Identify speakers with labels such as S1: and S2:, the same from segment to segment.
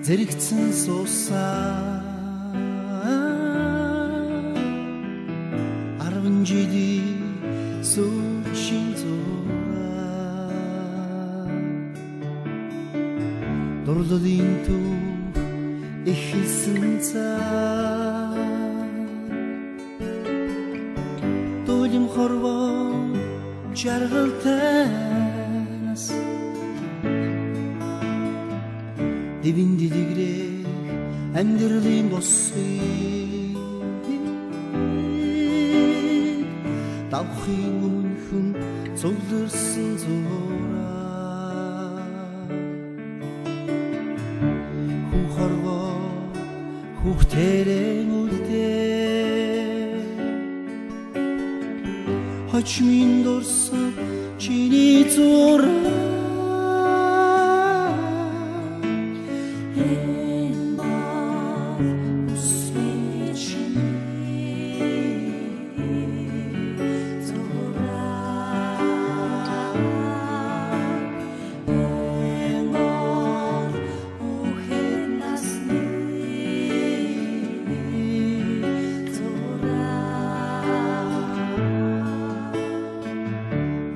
S1: зэрэгцэн суусан 17 сүүчин зураг дурлалын төв эхэлсэн цаа дуулим хорвоо жаргалтайнаас дивин дидигрэх амьдралын босхийг давхын өмнөхөн цугларсан зураг хүн хорвоо хүүхдэрэн үлдээ хоч минь дурсан чиний зураг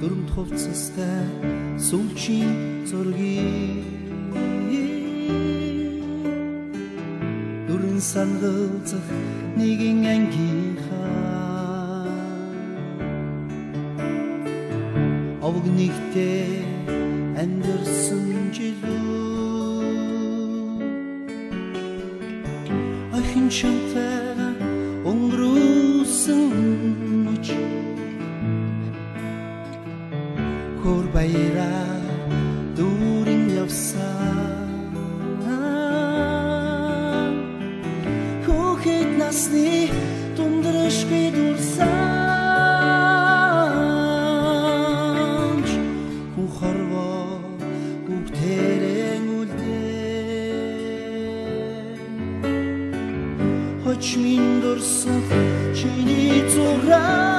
S1: дүрмт хувцастай сүүлчийн зургийг дүрэн сангалзах нэгэн ангийнхаа овг нэгтэй амьдэрсэн жилүү ахин чамтайгаа өнгөрүүлсэн мөч хөр баяраа дүүрэн явсан хүүхэд насны тундрашгүй дурсан хүн хорвоо бүгдээрэн үлдээ хоч минь дурсан чиний зураг